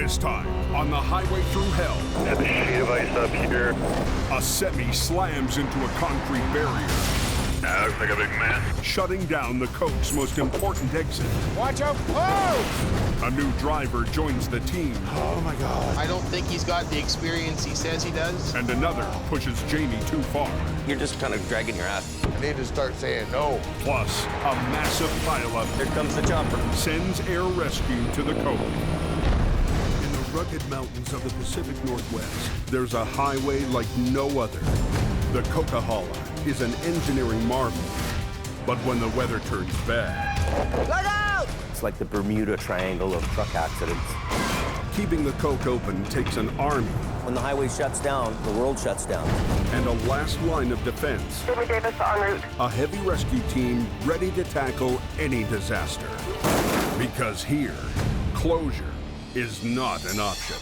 This time, on the Highway Thru Hell, Got the sheet of ice up here. a semi slams into a concrete barrier, That looks like a big mess. shutting down the Coke's most important exit. Watch out! Oh! A new driver joins the team, Oh my God! I don't think he's got the experience he says he does. and another pushes Jamie too far. You're just kind of dragging your ass. I need to start saying no. Plus, a massive pileup Here comes the chopper. sends air rescue to the Coke. In the rugged mountains of the Pacific Northwest, there's a highway like no other. The Coca-Cola is an engineering marvel. But when the weather turns bad, It's like the Bermuda Triangle of truck accidents. keeping the Coke open takes an army When the highway shuts down, the world shuts down. and a last line of defense. Jimmy Davis en route. A heavy rescue team ready to tackle any disaster. Because here, closure is not an option.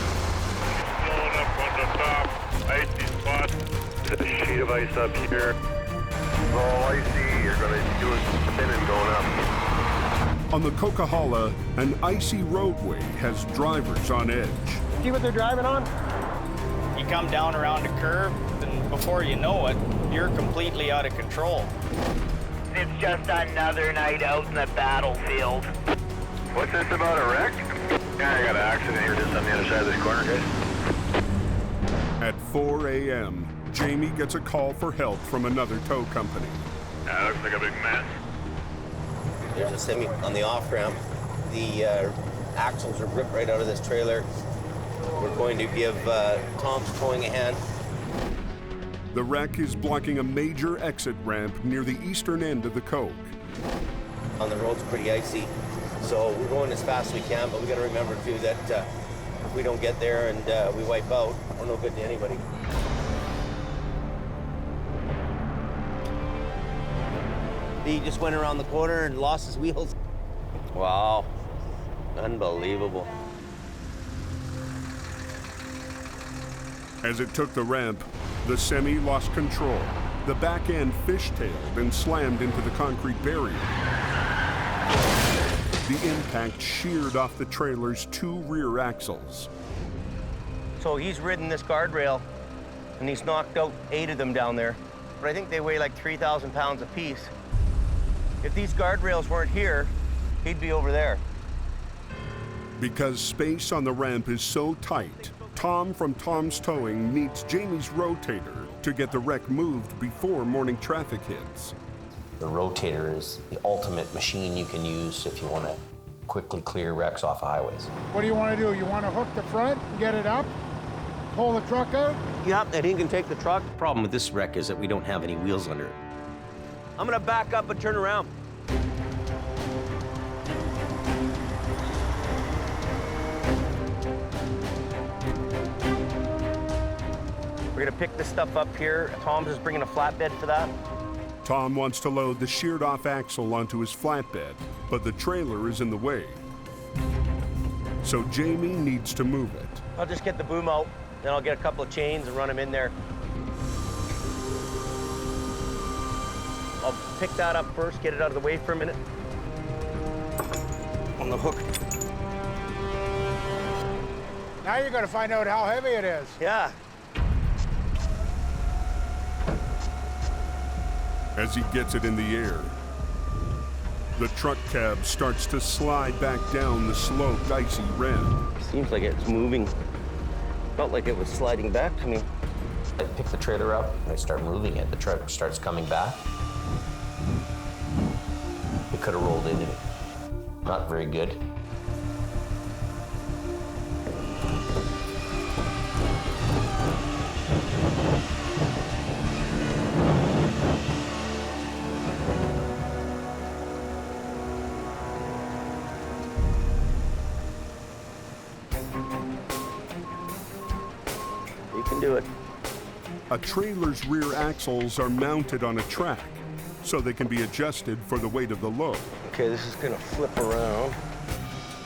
Pulling up on the top. Icy spot. Got the sheet of ice up here. All icy. You're going to do it spinning going up. On the Coca-Cola, an icy roadway has drivers on edge. See what they're driving on? You come down around a curve, and before you know it, you're completely out of control. It's just another night out in the battlefield. What's this about a wreck? Yeah, I got an accident here just on the other side of this corner, guys. At 4 a.m., Jamie gets a call for help from another tow company. That looks like a big mess. There's a semi on the off-ramp. The axles are ripped right out of this trailer. We're going to give Tom's towing a hand. The wreck is blocking a major exit ramp near the eastern end of the Coke. On the road's pretty icy, so we're going as fast as we can, but we got to remember too that if we don't get there and we wipe out, we're no good to anybody. He just went around the corner and lost his wheels. Wow, unbelievable. As it took the ramp, the semi lost control. The back end fishtailed and slammed into the concrete barrier. The impact sheared off the trailer's two rear axles. So he's ridden this guardrail and he's knocked out 8 of them down there. But I think they weigh like 3,000 pounds apiece. If these guardrails weren't here, he'd be over there. Because space on the ramp is so tight, Tom from Tom's Towing needs Jamie's Rotator to get the wreck moved before morning traffic hits. The Rotator is the ultimate machine you can use if you want to quickly clear wrecks off of highways. What do you want to do? You want to hook the front and get it up? Pull the truck out? Yep, and he can take the truck. Problem with this wreck is that we don't have any wheels under it. I'm gonna back up and turn around. We're gonna pick this stuff up here. Tom's is bringing a flatbed for that. Tom wants to load the sheared off axle onto his flatbed, but the trailer is in the way. So Jamie needs to move it. I'll just get the boom out, then I'll get a couple of chains and run them in there. I'll pick that up first, get it out of the way for a minute. On the hook. Now you're going to find out how heavy it is. Yeah. As he gets it in the air, the truck cab starts to slide back down the sloped, icy ramp. Seems like it's moving. Felt like it was sliding back to me. I pick the trailer up and I start moving it. The truck starts coming back. It could have rolled into me. Not very good. can do it. A trailer's rear axles are mounted on a track, so they can be adjusted for the weight of the load. Okay, this is gonna flip around.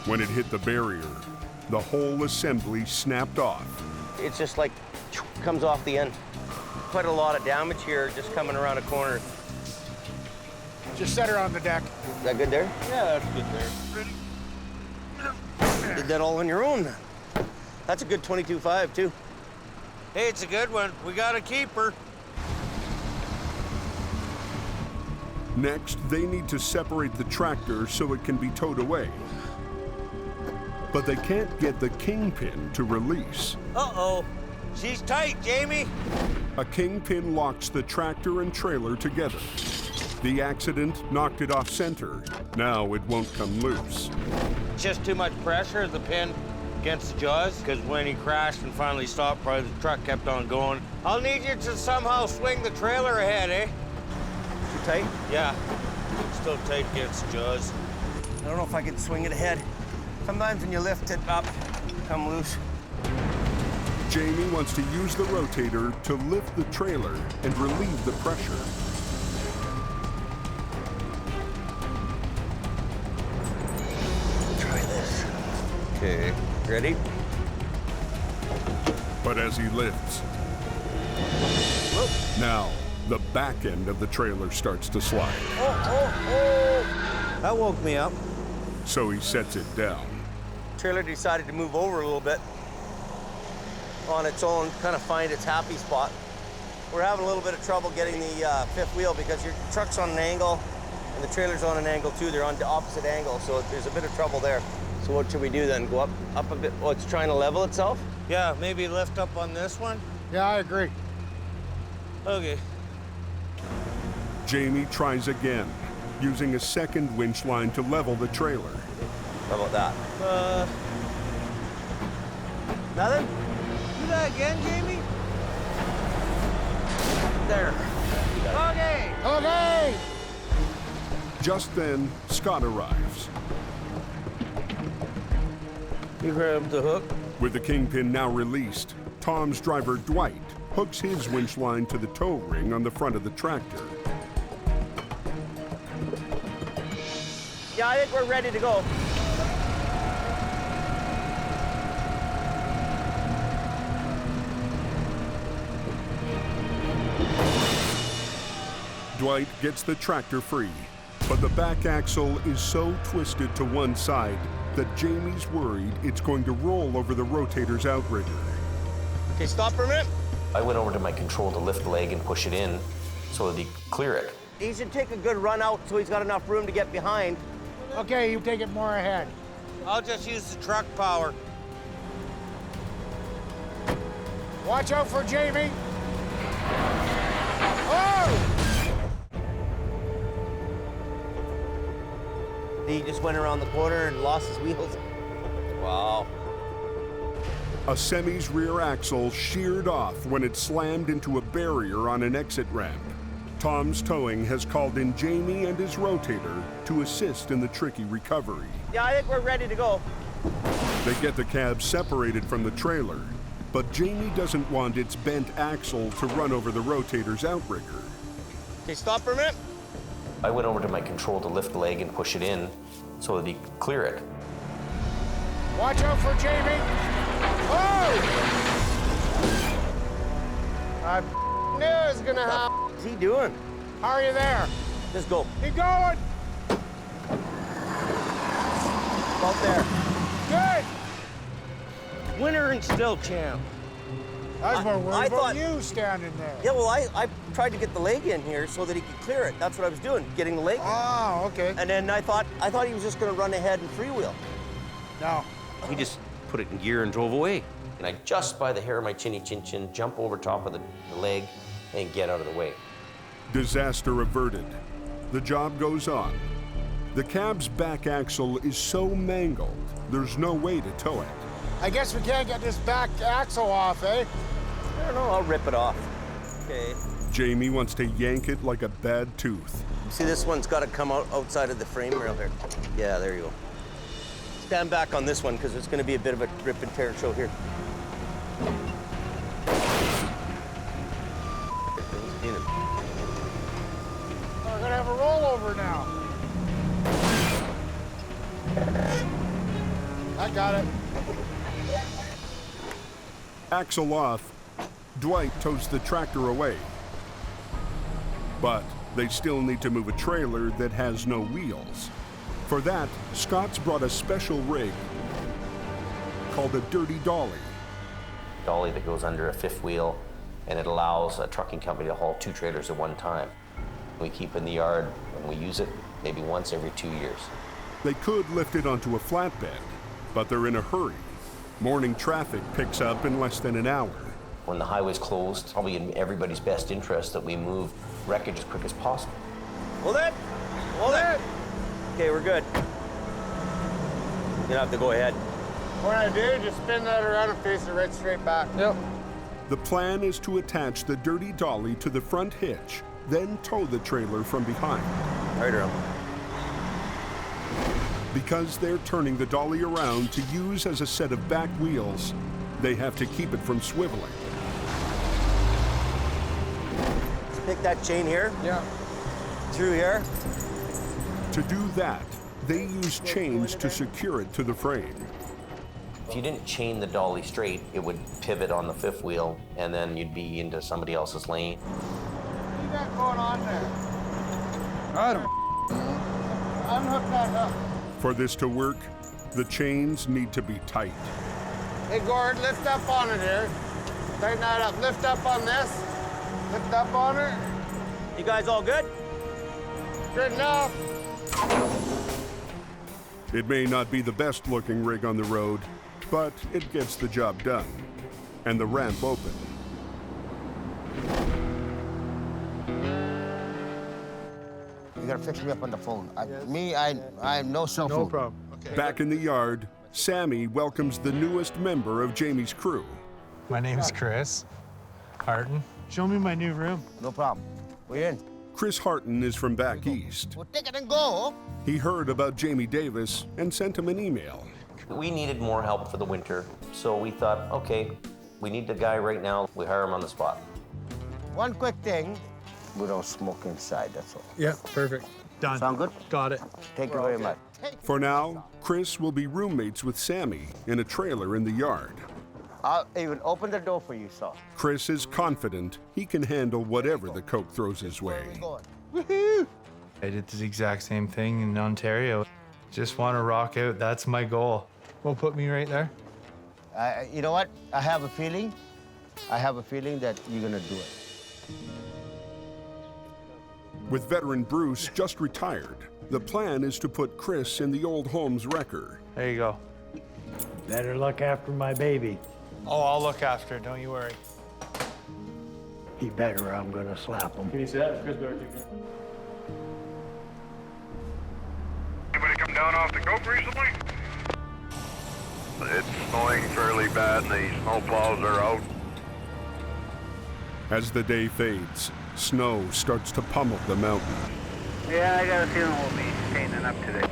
When it hit the barrier, the whole assembly snapped off. It's just like comes off the end. Quite a lot of damage here just coming around a corner. Just set her on the deck. Is that good there? Yeah, that's good there. Did that all on your own. That's a good 22.5 too. Hey, it's a good one. We got to keep her. Next, they need to separate the tractor so it can be towed away. But they can't get the kingpin to release. Uh-oh. She's tight, Jamie. A kingpin locks the tractor and trailer together. The accident knocked it off center. Now it won't come loose. Just too much pressure, the pin against the jaws, because when he crashed and finally stopped, probably the truck kept on going. I'll need you to somehow swing the trailer ahead, eh? Too tight? Yeah. Still tight against the jaws. I don't know if I can swing it ahead. Sometimes when you lift it up, come loose. Jamie wants to use the rotator to lift the trailer and relieve the pressure. Try this. Okay, ready? But as he lifts, now the back end of the trailer starts to slide. Oh! That woke me up. So he sets it down. Trailer decided to move over a little bit on its own, kind of find its happy spot. We're having a little bit of trouble getting the fifth wheel because your truck's on an angle and the trailer's on an angle too. They're on the opposite angle, so there's a bit of trouble there. So what should we do then? Go up a bit? Oh, it's trying to level itself? Yeah, maybe lift up on this one. Yeah, I agree. Okay. Jamie tries again, using a second winch line to level the trailer. How about that? Nothing? Do that again, Jamie? There. Okay. Okay! Just then, Scott arrives. You grabbed the hook. With the kingpin now released, Tom's driver Dwight hooks his winch line to the tow ring on the front of the tractor. Yeah, I think we're ready to go. Dwight gets the tractor free, but the back axle is so twisted to one side that Jamie's worried it's going to roll over the rotator's outrigger. Okay, stop for a minute. I went over to my control to lift the leg and push it in so that he could clear it. He should take a good run out so he's got enough room to get behind. Okay, you take it more ahead. I'll just use the truck power. Watch out for Jamie. Oh! He just went around the corner and lost his wheels. Wow. A semi's rear axle sheared off when it slammed into a barrier on an exit ramp. Tom's Towing has called in Jamie and his rotator to assist in the tricky recovery. Yeah, I think we're ready to go. They get the cab separated from the trailer, but Jamie doesn't want its bent axle to run over the rotator's outrigger. Okay, stop for a minute. I went over to my control to lift the leg and push it in so that he could clear it. Watch out for Jamie. Oh! I knew it was gonna happen. What's he doing? How are you there? Just go. Keep going. About there. Good. Winner and still champ. I was more worried I about thought- you standing there. Yeah, well, I tried to get the leg in here so that he could clear it. That's what I was doing, getting the leg in. Oh, okay. And then I thought he was just gonna run ahead and freewheel. No. He just put it in gear and drove away. And I just by the hair of my chinny chin chin jump over top of the leg and get out of the way. Disaster averted. The job goes on. The cab's back axle is so mangled, there's no way to tow it. I guess we can't get this back axle off, eh? I don't know, I'll rip it off. Okay. Jamie wants to yank it like a bad tooth. See, this one's got to come out outside of the frame rail there. Yeah, there you go. Stand back on this one because it's going to be a bit of a rip and tear show here. Seen him. We're gonna have a rollover now. I got it. Axle off, Dwight tows the tractor away. But they still need to move a trailer that has no wheels. For that, Scott's brought a special rig called a dirty dolly. Dolly that goes under a fifth wheel, and it allows a trucking company to haul 2 trailers at one time. We keep in the yard and we use it maybe once every 2 years. They could lift it onto a flatbed, but they're in a hurry. Morning traffic picks up in less than an hour. When the highway's closed, probably in everybody's best interest that we move wreckage as quick as possible. Hold it! Hold it! Okay, we're good. You don't have to go ahead. What I do, just spin that around and face it right straight back. Yep. The plan is to attach the dirty dolly to the front hitch, then tow the trailer from behind. Right around. Because they're turning the dolly around to use as a set of back wheels, they have to keep it from swiveling. Pick that chain here. Yeah. Through here. To do that, they use chains to secure it to the frame. If you didn't chain the dolly straight, it would pivot on the fifth wheel, and then you'd be into somebody else's lane. What you got going on there? I don't. Unhook that hook. For this to work, the chains need to be tight. Hey, Gord, lift up on it here. Tighten that up. Lift up on this. Lift up on it. You guys all good? Good enough. It may not be the best looking rig on the road, but it gets the job done. And the ramp open. You gotta fix me up on the phone. I have no cell phone. No problem. Okay. Back in the yard, Sammy welcomes the newest member of Jamie's crew. My name's Chris Harton. Show me my new room. No problem. We're in. Chris Harton is from back east. We'll take it and go. He heard about Jamie Davis and sent him an email. We needed more help for the winter, so we thought, okay, we need the guy right now. We hire him on the spot. One quick thing. We don't smoke inside, that's all. Yeah, perfect. Done. Sound good? Got it. Thank you very much. For now, Chris will be roommates with Sammy in a trailer in the yard. I'll even open the door for you, sir. Chris is confident he can handle whatever the coke throws his way. Woohoo! I did the exact same thing in Ontario. Just want to rock out. That's my goal. Will put me right there. You know what? I have a feeling that you're gonna do it. With veteran Bruce just retired, the plan is to put Chris in the old Holmes wrecker. There you go. Better look after my baby. Oh, I'll look after it. Don't you worry. He better or I'm gonna slap him. Can you see that? Chris Bear. Anybody come down off the coke recently? It's snowing fairly bad and the snowplows are out. As the day fades, snow starts to pummel the mountain. Yeah, I got a feeling we'll be painting up today.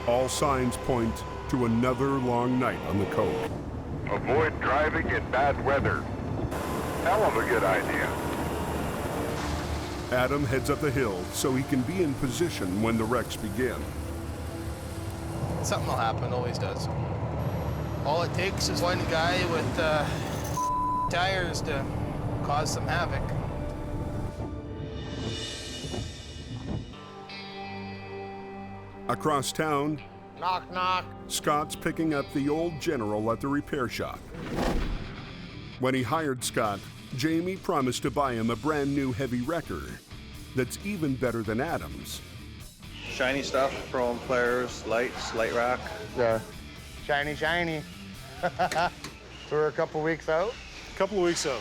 All signs point to another long night on the coke. Avoid driving in bad weather. Hell of a good idea. Adam heads up the hill so he can be in position when the wrecks begin. Something will happen, always does. All it takes is one guy with tires to cause some havoc. Across town, Knock, knock. Scott's picking up the old General at the repair shop. When he hired Scott, Jamie promised to buy him a brand new heavy wrecker that's even better than Adam's. Shiny stuff, chrome flares, lights, light rack. Yeah. Shiny, shiny. So we're a couple weeks out? Couple of weeks out.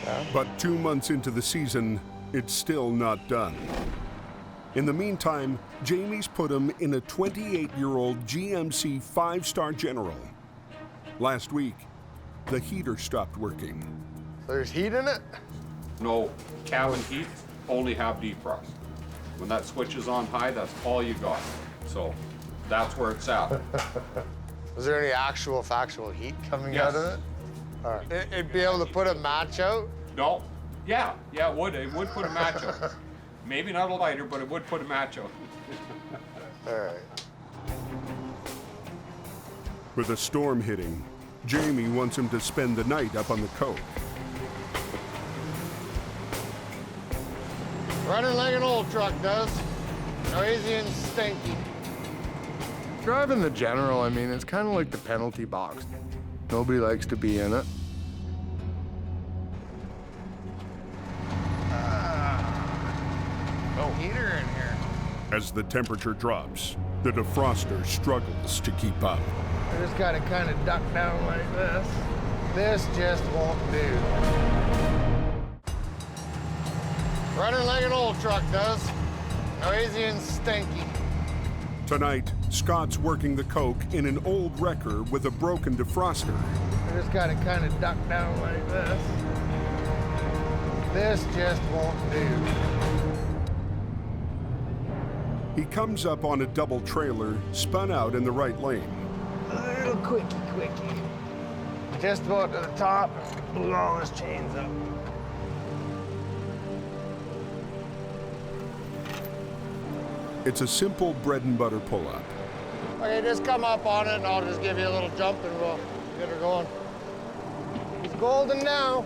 Yeah. But 2 months into the season, it's still not done. In the meantime, Jamie's put him in a 28-year-old GMC 5-star General. Last week, the heater stopped working. There's heat in it? No, cabin heat, only have defrost. When that switch is on high, that's all you got. So that's where it's at. Is there any actual factual heat coming Yes. out of it? All right. It'd be able to put a match out? No, Yeah, it would. It would put a match out. Maybe not a lighter, but it would put a match out. All right. With a storm hitting, Jamie wants him to spend the night up on the coke. Running like an old truck does. Noisy and stinky. Driving the General, I mean, it's kind of like the penalty box. Nobody likes to be in it. No heater in here. As the temperature drops, the defroster struggles to keep up. I just gotta kind of duck down like this. This just won't do. Running like an old truck does. Noisy and stinky. Tonight, Scott's working the coke in an old wrecker with a broken defroster. I just gotta kind of duck down like this. This just won't do. He comes up on a double trailer, spun out in the right lane. A little quickie. Just about to the top, blew all his chains up. It's a simple bread and butter pull-up. Okay, just come up on it and I'll just give you a little jump and we'll get her going. He's golden now.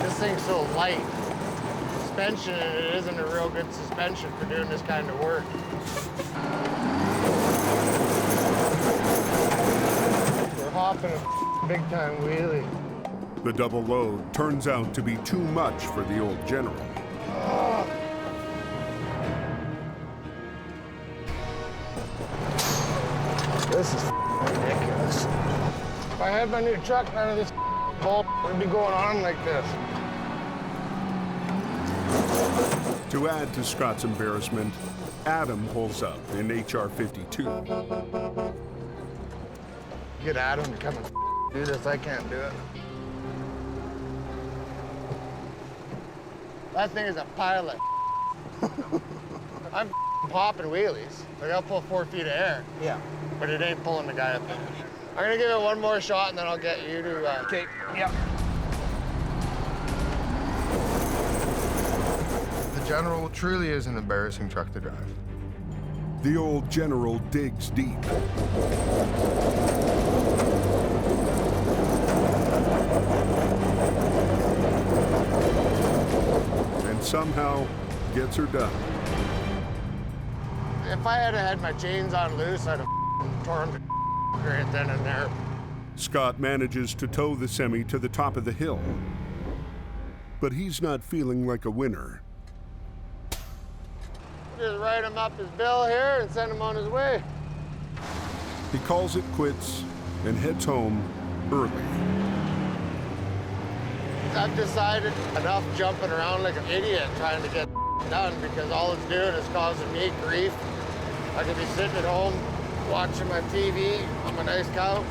This thing's so light. Suspension, it isn't a real good suspension for doing this kind of work. We're hopping a big time wheelie. The double load turns out to be too much for the old General. This is ridiculous. If I had my new truck, none of this bull would be going on like this. To add to Scott's embarrassment, Adam pulls up in HR-52. Get Adam to come and do this. I can't do it. That thing is a pilot. I'm popping wheelies. Like I'll pull 4 feet of air. Yeah. But it ain't pulling the guy up there. I'm gonna give it one more shot and then I'll get you to. Okay. Yep. The General truly is an embarrassing truck to drive. The old General digs deep. And somehow gets her done. If I had my chains on loose, I'd have torn them to right then and there. Scott manages to tow the semi to the top of the hill. But he's not feeling like a winner. Just write him up his bill here and send him on his way. He calls it quits and heads home early. I've decided enough jumping around like an idiot trying to get done because all it's doing is causing me grief. I could be sitting at home watching my TV on my nice couch.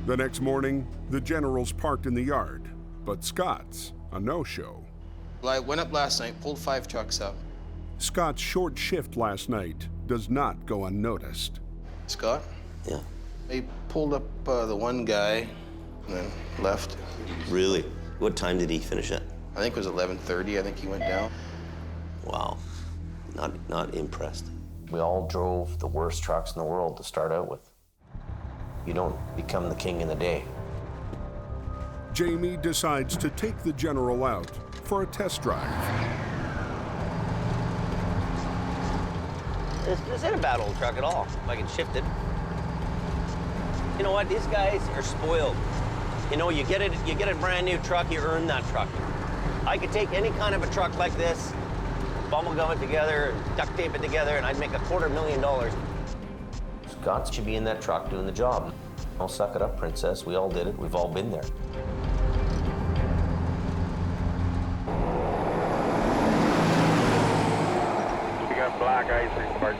The next morning, the General's parked in the yard, but Scott's a no-show. I went up last night, pulled 5 trucks up. Scott's short shift last night does not go unnoticed. Scott? Yeah. I pulled up the one guy and then left. Really? What time did he finish at? I think it was 11:30. I think he went down. Wow. Not impressed. We all drove the worst trucks in the world to start out with. You don't become the king in a day. Jamie decides to take the General out for a test drive. This ain't a bad old truck at all, if I can shift it. You know what, these guys are spoiled. You know, you get a brand new truck, you earn that truck. I could take any kind of a truck like this, bubble gum it together, duct tape it together, and I'd make $250,000. Scott should be in that truck doing the job. Don't suck it up, princess. We all did it. We've all been there. We got black ice report.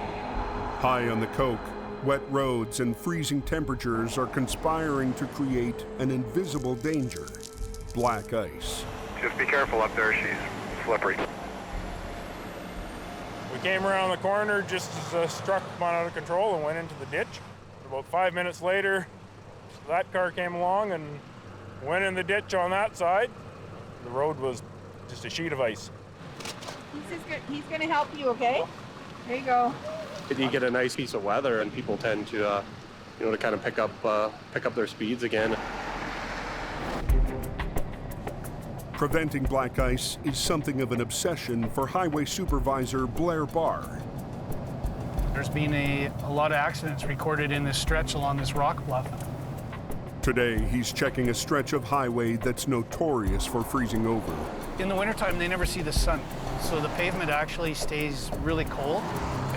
High on the coke, Wet roads and freezing temperatures are conspiring to create an invisible danger, black ice. Just be careful up there, she's slippery. We came around the corner just as the truck went out of control and went into the ditch. About 5 minutes later, that car came along and went in the ditch on that side. The road was just a sheet of ice. He's going to help you, okay? There you go. You get a nice piece of weather, and people tend to, to kind of pick up their speeds again. Preventing black ice is something of an obsession for Highway Supervisor Blair Barr. There's been a lot of accidents recorded in this stretch along this rock bluff. Today, he's checking a stretch of highway that's notorious for freezing over. In the wintertime, they never see the sun, so the pavement actually stays really cold.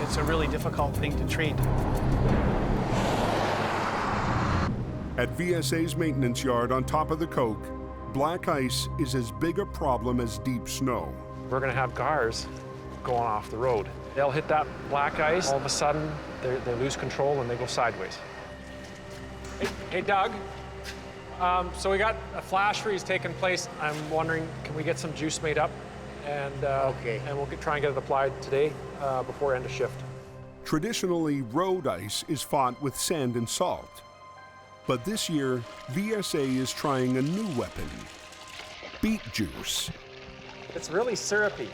It's a really difficult thing to treat. At VSA's maintenance yard on top of the Coke, black ice is as big a problem as deep snow. We're going to have cars going off the road. They'll hit that black ice, all of a sudden they lose control and they go sideways. Hey Doug, so we got a flash freeze taking place. I'm wondering, can we get some juice made up? And we'll try and get it applied today before end of shift. Traditionally, road ice is fought with sand and salt. But this year, VSA is trying a new weapon, beet juice. It's really syrupy.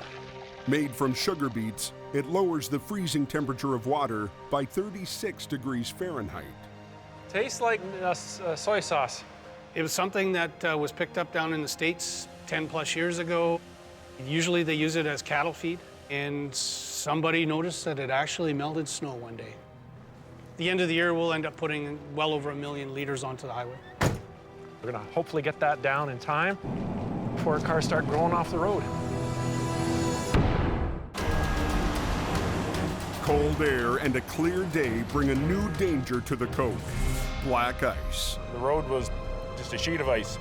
Made from sugar beets, it lowers the freezing temperature of water by 36 degrees Fahrenheit. Tastes like soy sauce. It was something that was picked up down in the States 10 plus years ago. Usually they use it as cattle feed, and somebody noticed that it actually melted snow one day. At the end of the year, we'll end up putting well over 1 million liters onto the highway. We're gonna hopefully get that down in time before cars start growing off the road. Cold air and a clear day bring a new danger to the Coke, black ice. The road was just a sheet of ice.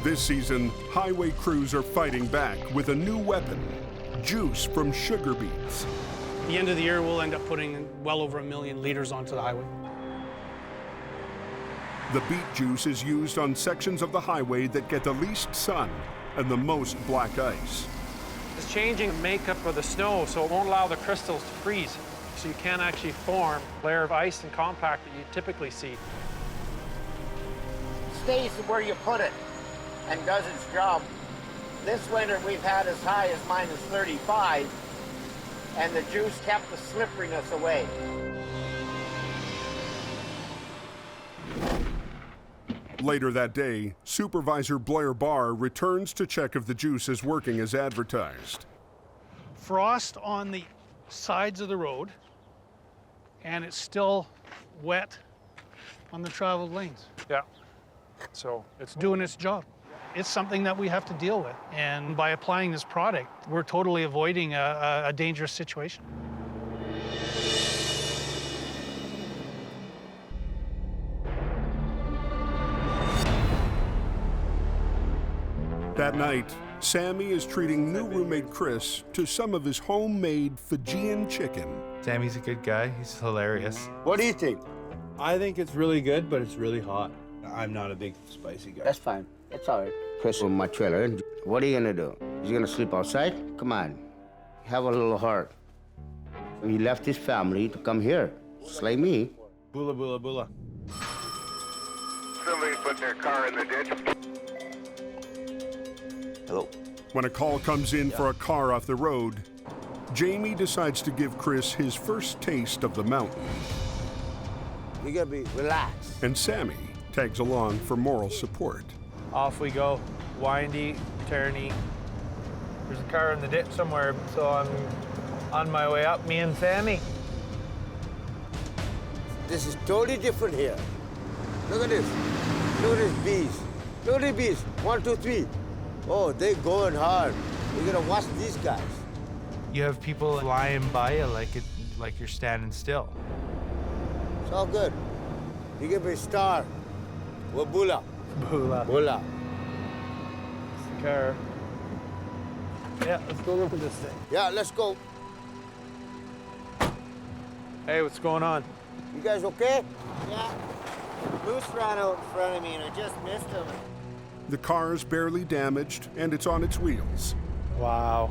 This season, highway crews are fighting back with a new weapon, juice from sugar beets. At the end of the year, we'll end up putting well over 1 million liters onto the highway. The beet juice is used on sections of the highway that get the least sun and the most black ice. It's changing the makeup of the snow, so it won't allow the crystals to freeze. So you can't actually form a layer of ice and compact that you typically see. Stays where you put it and does its job. This winter we've had as high as minus 35, and the juice kept the slipperiness away. Later that day, Supervisor Blair Barr returns to check if the juice is working as advertised. Frost on the sides of the road, and it's still wet on the traveled lanes. Yeah, so it's doing its job. It's something that we have to deal with, and by applying this product, we're totally avoiding a dangerous situation. That night, Sammy is treating new roommate Chris to some of his homemade Fijian chicken. Sammy's a good guy. He's hilarious. What do you think? I think it's really good, but it's really hot. I'm not a big spicy guy. That's fine. That's all right. Chris on my trailer. What are you gonna do? He's gonna sleep outside? Come on. Have a little heart. He left his family to come here. Just like me. Bula, bula, bula. Somebody's putting their car in the ditch. Hello. When a call comes in for a car off the road, Jamie decides to give Chris his first taste of the mountain. You gotta be relaxed. And Sammy tags along for moral support. Off we go. Windy, turny. There's a car in the ditch somewhere, so I'm on my way up, me and Sammy. This is totally different here. Look at this. Look at these bees. Look at these bees. 1, 2, 3. Oh, they're going hard. You're gonna watch these guys. You have people lying by you like you're standing still. It's all good. You give me a star. Wabula. Bula. Bula. It's the car. Yeah, let's go look at this thing. Yeah, let's go. Hey, what's going on? You guys okay? Yeah. Moose ran out in front of me and I just missed him. The car's barely damaged and it's on its wheels. Wow.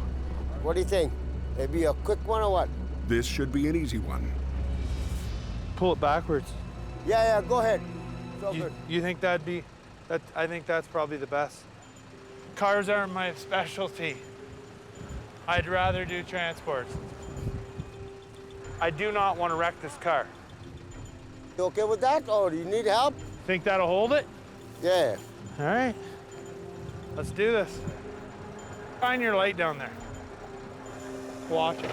What do you think? It'd be a quick one or what? This should be an easy one. Pull it backwards. Yeah, go ahead. It's all good. You think that'd be, I think that's probably the best. Cars aren't my specialty. I'd rather do transports. I do not want to wreck this car. You okay with that, or do you need help? Think that'll hold it? Yeah. All right. Let's do this. Find your light down there. Watch it.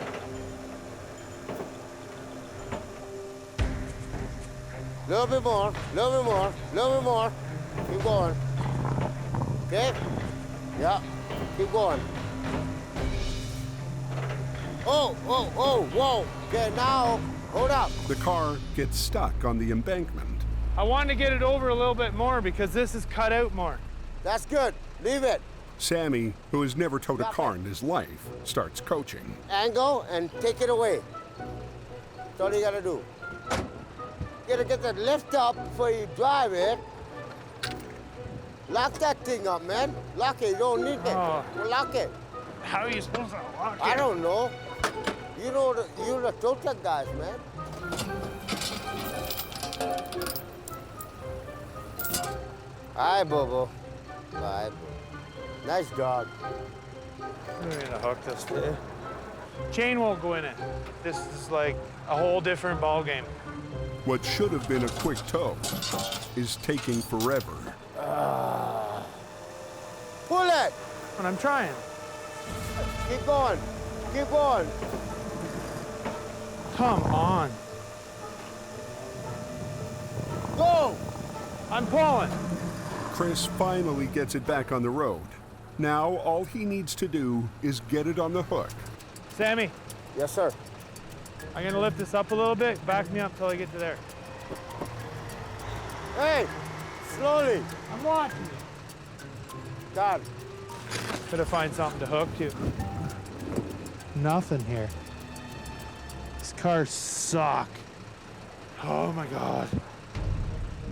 Little bit more, little bit more, little bit more. Keep going. Okay? Yeah, keep going. Oh, whoa. Okay, now, hold up. The car gets stuck on the embankment. I wanted to get it over a little bit more because this is cut out more. That's good. Leave it. Sammy, who has never towed a car in his life, starts coaching. Angle and take it away. That's all you gotta do. You gotta get the lift up before you drive it. Lock that thing up, man. Lock it. You don't need it. Oh. Lock it. How are you supposed to lock it? I don't know. You're the tow truck guys, man. Hi, Bobo. Bye, Bobo. Nice dog. I'm gonna hook this thing. Chain won't go in it. This is like a whole different ball game. What should have been a quick tow is taking forever. Pull it. And I'm trying. Keep going. Keep going. Come on. Go. I'm pulling. Chris finally gets it back on the road. Now all he needs to do is get it on the hook. Sammy. Yes, sir. I'm gonna lift this up a little bit. Back me up till I get to there. Hey, slowly. I'm watching you. God. Gotta find something to hook to. Nothing here. These cars suck. Oh my God.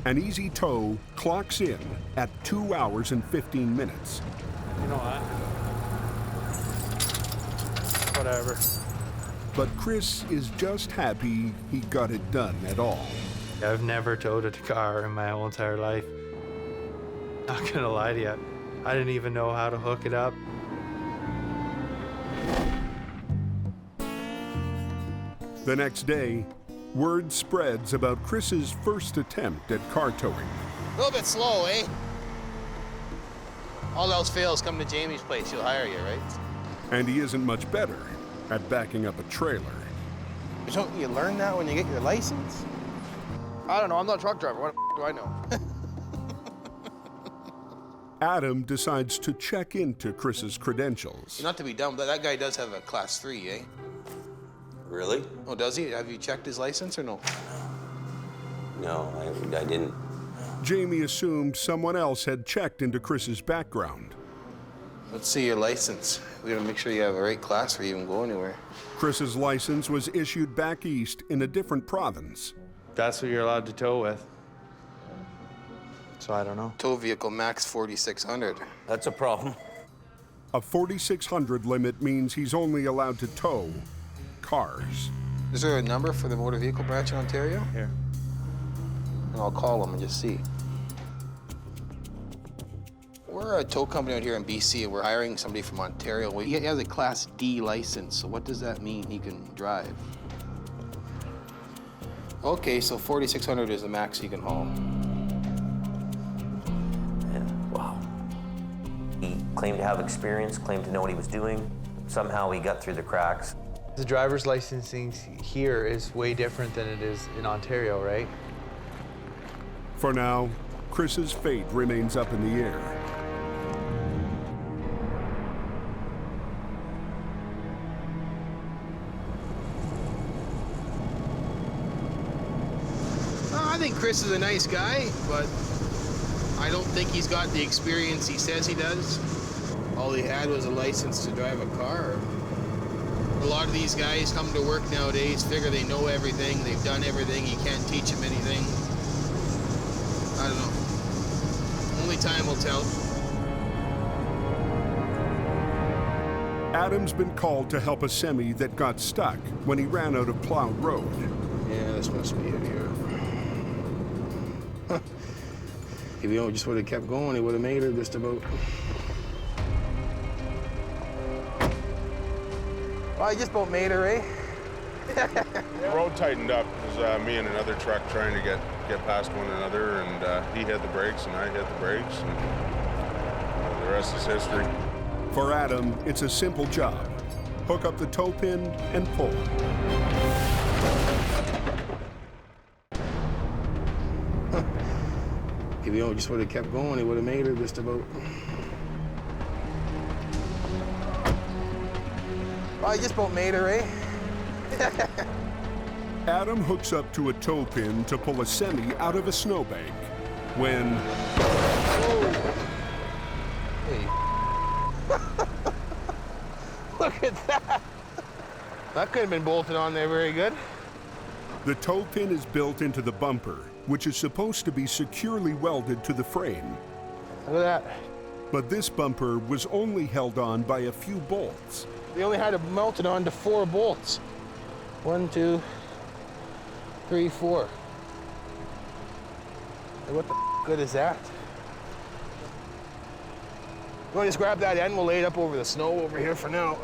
An easy tow clocks in at 2 hours and 15 minutes. You know what? Whatever. But Chris is just happy he got it done at all. I've never towed a car in my whole entire life. Not gonna lie to you. I didn't even know how to hook it up. The next day, word spreads about Chris's first attempt at car towing. A little bit slow, eh? All else fails, come to Jamie's place. He'll hire you, right? And he isn't much better at backing up a trailer. Don't you learn that when you get your license? I don't know. I'm not a truck driver. What do I know? Adam decides to check into Chris's credentials. Not to be dumb, but that guy does have a class 3, eh? Really? Oh, does he? Have you checked his license or no? No, I didn't. Jamie assumed someone else had checked into Chris's background. Let's see your license. We gotta make sure you have a right class for you even go anywhere. Chris's license was issued back east in a different province. That's what you're allowed to tow with. So I don't know. Tow vehicle max 4,600. That's a problem. A 4,600 limit means he's only allowed to tow cars. Is there a number for the motor vehicle branch in Ontario? Here. And I'll call them and just see. We're a tow company out here in BC, and we're hiring somebody from Ontario. Well, he has a Class D license, so what does that mean he can drive? Okay, so 4,600 is the max he can haul. Yeah, wow. He claimed to have experience, claimed to know what he was doing. Somehow he got through the cracks. The driver's licensing here is way different than it is in Ontario, right? For now, Chris's fate remains up in the air. I think Chris is a nice guy, but I don't think he's got the experience he says he does. All he had was a license to drive a car. A lot of these guys come to work nowadays, figure they know everything, they've done everything, you can't teach them anything. I don't know. Only time will tell. Adam's been called to help a semi that got stuck when he ran out of plowed road. Yeah, this must be it here. If you just would have kept going, he would have made her just about. Well, I just about made her, eh? The road tightened up. It was me and another truck trying to get past one another, and he hit the brakes and I hit the brakes, and the rest is history. For Adam, it's a simple job. Hook up the tow pin and pull. If you just would have kept going, he would have made her just about. Well, I just about made her, eh? Adam hooks up to a tow pin to pull a semi out of a snowbank when... Hey. Look at that. That could have been bolted on there very good. The tow pin is built into the bumper, which is supposed to be securely welded to the frame. Look at that. But this bumper was only held on by a few bolts. They only had to melt it onto 4 bolts. 1, 2, 3, 4. And what the good is that? You want to just grab that end? We'll lay it up over the snow over here for now.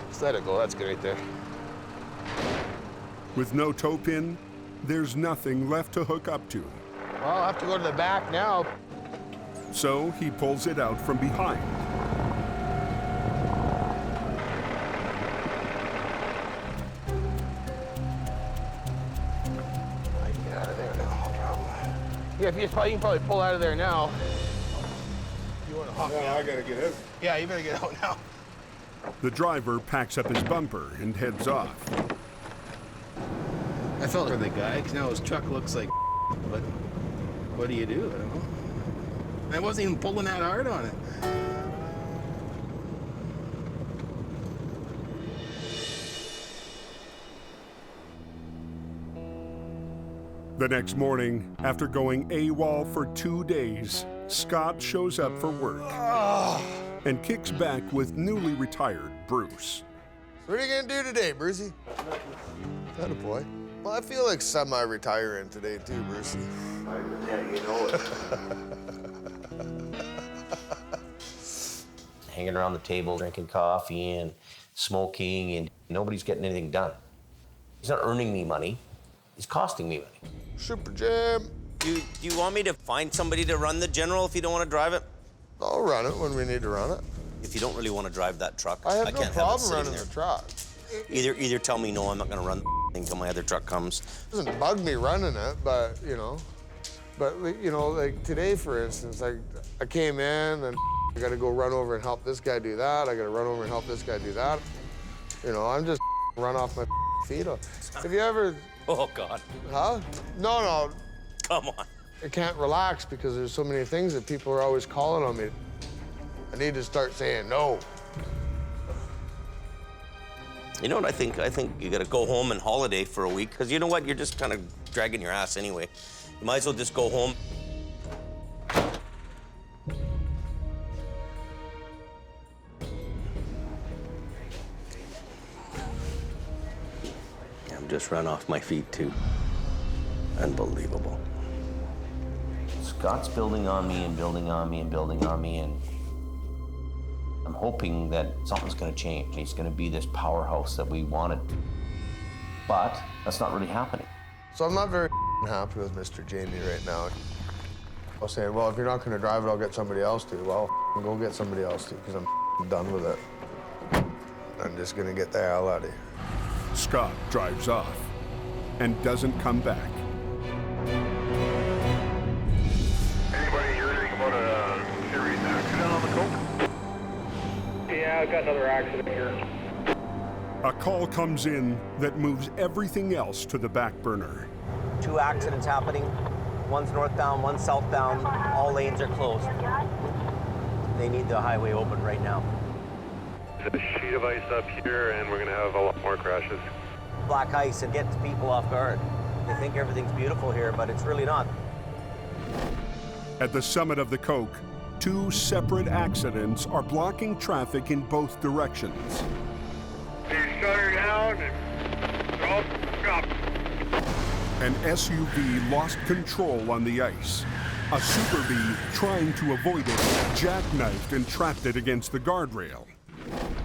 Just let it go. That's good right there. With no tow pin, there's nothing left to hook up to. Well, I'll have to go to the back now. So he pulls it out from behind. I can get out of there now, no problem. Yeah, if you can probably pull out of there now. You want to hop I gotta get in. Yeah, you better get out now. The driver packs up his bumper and heads off. I felt for the guy, because now his truck looks like but what do you do? I don't know. I wasn't even pulling that hard on it. The next morning, after going AWOL for 2 days, Scott shows up for work and kicks back with newly retired Bruce. What are you gonna do today, Brucey? That a boy. Well, I feel like semi-retiring today too, Brucey. Yeah, you know it. Hanging around the table, drinking coffee and smoking, and nobody's getting anything done. He's not earning me money. He's costing me money. Super Jam. Do you want me to find somebody to run the General if you don't want to drive it? I'll run it when we need to run it. If you don't really want to drive that truck, I have no can't problem have it sitting running there. the truck. Either tell me no, I'm not going to run the thing until my other truck comes. It doesn't bug me running it, but you know, like today, for instance, like I came in and I got to go run over and help this guy do that. I got to run over and help this guy do that. You know, I'm just run off my feet. Have you ever? Oh God. Huh? No. Come on. I can't relax because there's so many things that people are always calling on me. I need to start saying no. You know what I think? I think you got to go home and holiday for a week, because you know what? You're just kind of dragging your ass anyway. You might as well just go home. I'm just run off my feet too. Unbelievable. Scott's building on me and building on me and building on me, and I'm hoping that something's going to change. He's going to be this powerhouse that we wanted. But that's not really happening. So I'm not very happy with Mr. Jamie right now. I was saying, well, if you're not going to drive it, I'll get somebody else to. Well, go get somebody else to, because I'm done with it. I'm just going to get the hell out of here. Scott drives off and doesn't come back. Anybody hear anything about a serious accident on the coast? Yeah, I've got another accident here. A call comes in that moves everything else to the back burner. 2 accidents happening. One's northbound, one's southbound. All lanes are closed. They need the highway open right now. a sheet of ice up here, and we're going to have a lot more crashes. Black ice and gets people off guard. They think everything's beautiful here, but it's really not. At the summit of the Coke, 2 separate accidents are blocking traffic in both directions. They shut her down and they're all up. An SUV lost control on the ice. A Super B, trying to avoid it, jackknifed and trapped it against the guardrail.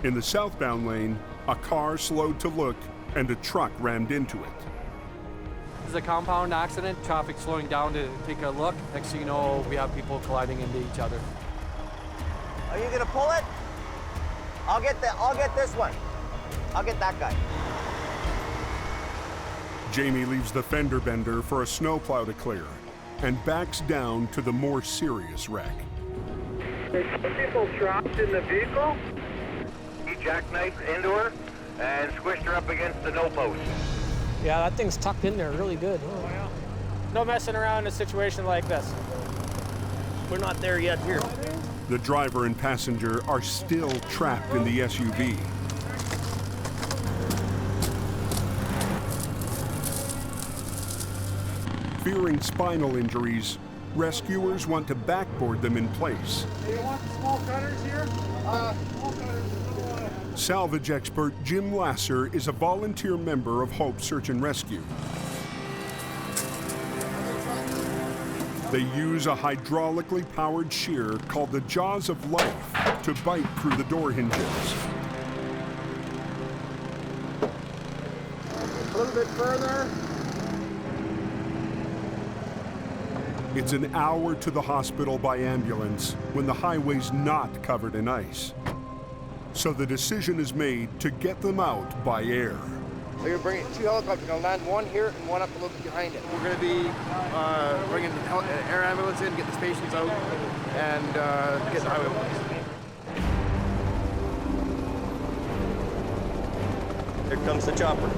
In the southbound lane, a car slowed to look and a truck rammed into it. This is a compound accident, traffic slowing down to take a look. Next thing you know, we have people colliding into each other. Are you gonna pull it? I'll get this one. I'll get that guy. Jamie leaves the fender bender for a snowplow to clear and backs down to the more serious wreck. There's some people trapped in the vehicle. He jackknifed into her and squished her up against the no post. Yeah, that thing's tucked in there really good. Oh, yeah. No messing around in a situation like this. We're not there yet here. The driver and passenger are still trapped in the SUV. Fearing spinal injuries, rescuers want to backboard them in place. Do you want the small cutters here? Small cutters. Salvage expert Jim Lasser is a volunteer member of Hope Search and Rescue. They use a hydraulically powered shear called the Jaws of Life to bite through the door hinges. A little bit further. It's an hour to the hospital by ambulance when the highway's not covered in ice. So the decision is made to get them out by air. We're going to bring 2 helicopters. We're going to land one here and one up a little bit behind it. We're going to be bringing an air ambulance in, get the patients out, and get the highway police. Here comes the chopper.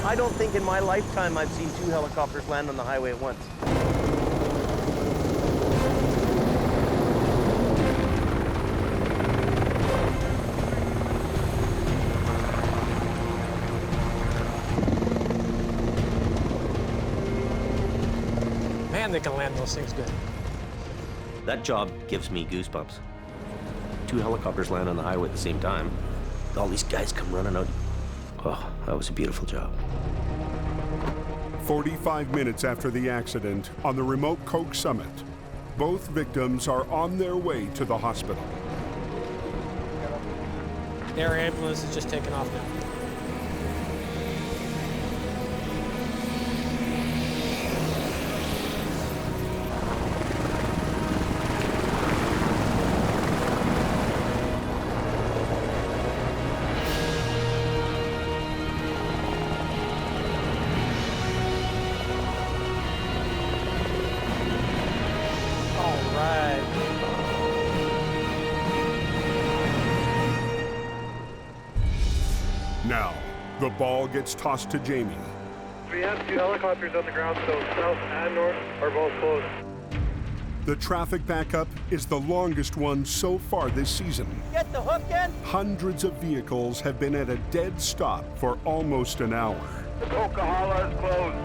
I don't think in my lifetime I've seen 2 helicopters land on the highway at once. Man, they can land those things good. That job gives me goosebumps. 2 helicopters land on the highway at the same time. All these guys come running out. Oh, that was a beautiful job. 45 minutes after the accident on the remote Coke summit, both victims are on their way to the hospital. Air ambulance is just taking off now. Now, the ball gets tossed to Jamie. We have 2 helicopters on the ground, so south and north are both closed. The traffic backup is the longest one so far this season. Get the hook in. Hundreds of vehicles have been at a dead stop for almost an hour. The Coca-Cola is closed.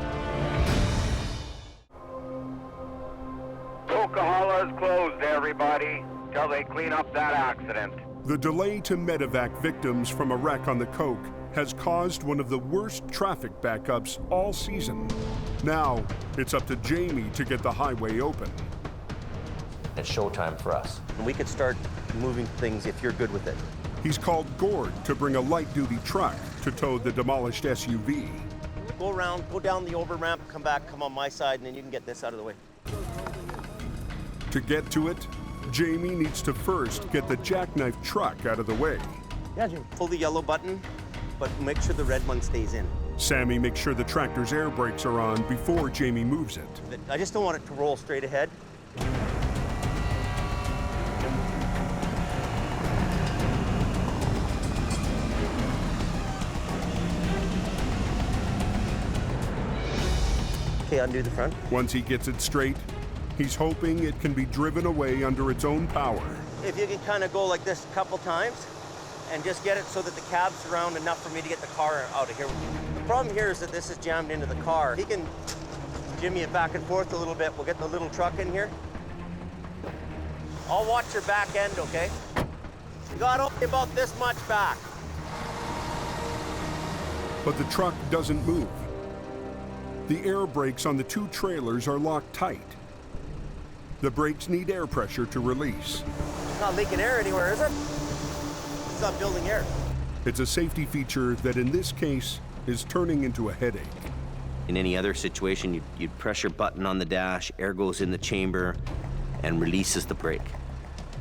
Coca-Cola is closed, everybody, till they clean up that accident. The delay to medevac victims from a wreck on the Coke has caused one of the worst traffic backups all season. Now, it's up to Jamie to get the highway open. It's showtime for us. We could start moving things if you're good with it. He's called Gord to bring a light-duty truck to tow the demolished SUV. Go around, go down the over ramp, come back, come on my side, and then you can get this out of the way. To get to it, Jamie needs to first get the jackknife truck out of the way. Yeah, Jim. Pull the yellow button, but make sure the red one stays in. Sammy makes sure the tractor's air brakes are on before Jamie moves it. I just don't want it to roll straight ahead. Okay, undo the front. Once he gets it straight, he's hoping it can be driven away under its own power. If you can kind of go like this a couple times and just get it so that the cab's around enough for me to get the car out of here. The problem here is that this is jammed into the car. He can jimmy it back and forth a little bit. We'll get the little truck in here. I'll watch your back end, okay? You got only about this much back. But the truck doesn't move. The air brakes on the two trailers are locked tight. The brakes need air pressure to release. It's not leaking air anywhere, is it? It's not building air. It's a safety feature that in this case is turning into a headache. In any other situation, you'd press your button on the dash, air goes in the chamber, and releases the brake.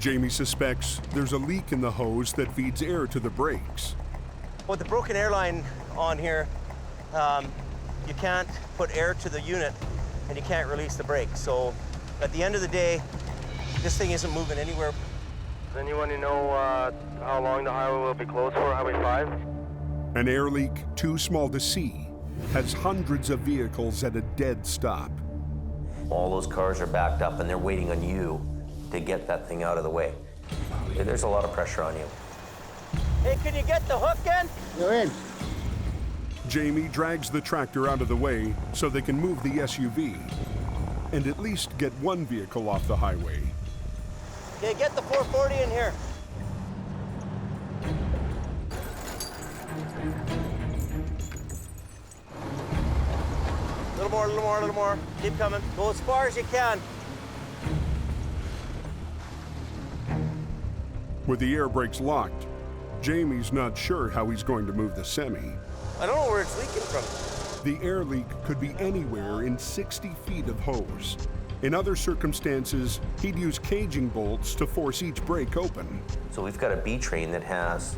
Jamie suspects there's a leak in the hose that feeds air to the brakes. With the broken airline on here, you can't put air to the unit and you can't release the brake. So at the end of the day, this thing isn't moving anywhere. Does anyone know how long the highway will be closed for, Highway 5? An air leak too small to see has hundreds of vehicles at a dead stop. All those cars are backed up and they're waiting on you to get that thing out of the way. There's a lot of pressure on you. Hey, can you get the hook in? You're in. Jamie drags the tractor out of the way so they can move the SUV and at least get one vehicle off the highway. Okay, get the 440 in here. A little more, a little more, a little more. Keep coming. Go as far as you can. With the air brakes locked, Jamie's not sure how he's going to move the semi. I don't know where it's leaking from. The air leak could be anywhere in 60 feet of hose. In other circumstances, he'd use caging bolts to force each brake open. So we've got a B train that has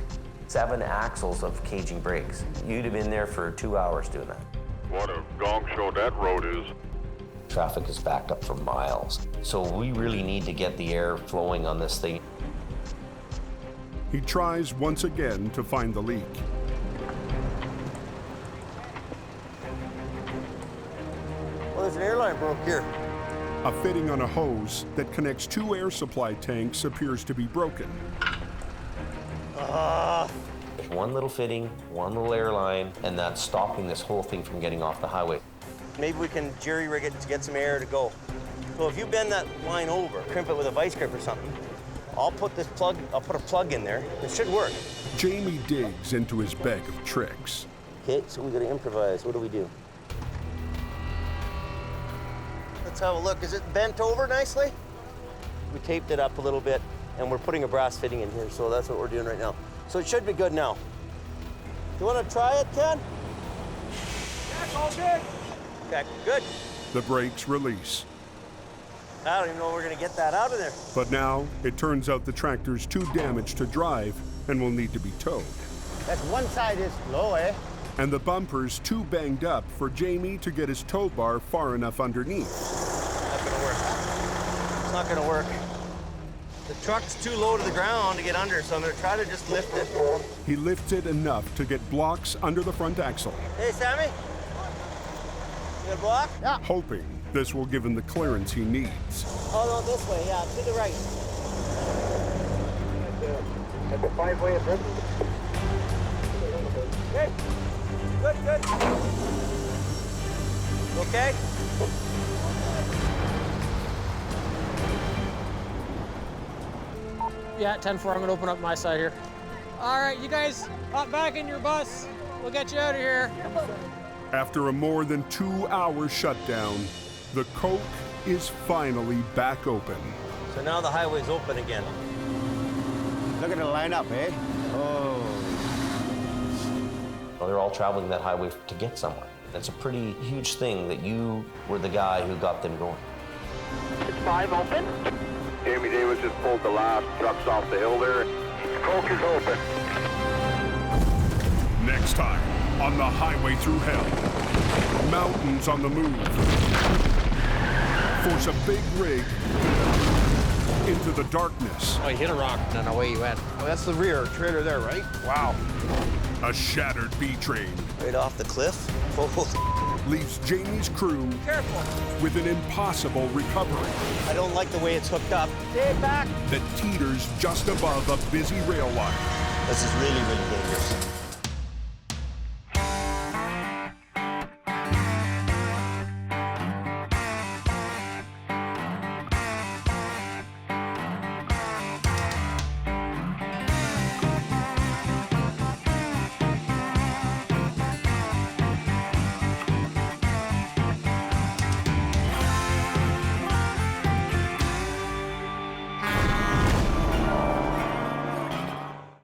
7 axles of caging brakes. You'd have been there for 2 hours doing that. What a gong show that road is. Traffic is backed up for miles. So we really need to get the air flowing on this thing. He tries once again to find the leak. Well, there's an airline broke here. A fitting on a hose that connects 2 air supply tanks appears to be broken. There's one little fitting, one little airline, and that's stopping this whole thing from getting off the highway. Maybe we can jerry-rig it to get some air to go. So if you bend that line over, crimp it with a vice grip or something, I'll put a plug in there. It should work. Jamie digs into his bag of tricks. Okay, so we gotta improvise. What do we do? Let's have a look. Is it bent over nicely? We taped it up a little bit, and we're putting a brass fitting in here, so that's what we're doing right now. So it should be good now. You wanna try it, Ken? Yeah, all good. Okay, good. The brakes release. I don't even know if we're gonna get that out of there. But now, it turns out the tractor's too damaged to drive and will need to be towed. That's one side is low, eh? And the bumper's too banged up for Jamie to get his tow bar far enough underneath. Not gonna work. It's not gonna work. The truck's too low to the ground to get under, so I'm gonna try to just lift it. He lifts it enough to get blocks under the front axle. Hey, Sammy? You got a block? Yeah. Hoping this will give him the clearance he needs. Oh, no, this way, yeah, to the right. At the 5-way of Britain. Okay. Good, good. Okay? Yeah, 10-4, I'm gonna open up my side here. All right, you guys hop back in your bus. We'll get you out of here. After a more than 2-hour shutdown, the Coke is finally back open. So now the highway's open again. Look at the lineup, eh? Oh. Well, they're all traveling that highway to get somewhere. That's a pretty huge thing that you were the guy who got them going. Is 5 open? Jamie Davis just pulled the last trucks off the hill there. Coke is open. Next time on the highway through hell. Mountains on the move. Force a big rig into the darkness. Oh, he hit a rock and away he went. Oh, that's the rear trailer there, right? Wow. A shattered B train. Right off the cliff. Leaves Jamie's crew with an impossible recovery. I don't like the way it's hooked up. Stay back. That teeters just above a busy rail line. This is really, really dangerous.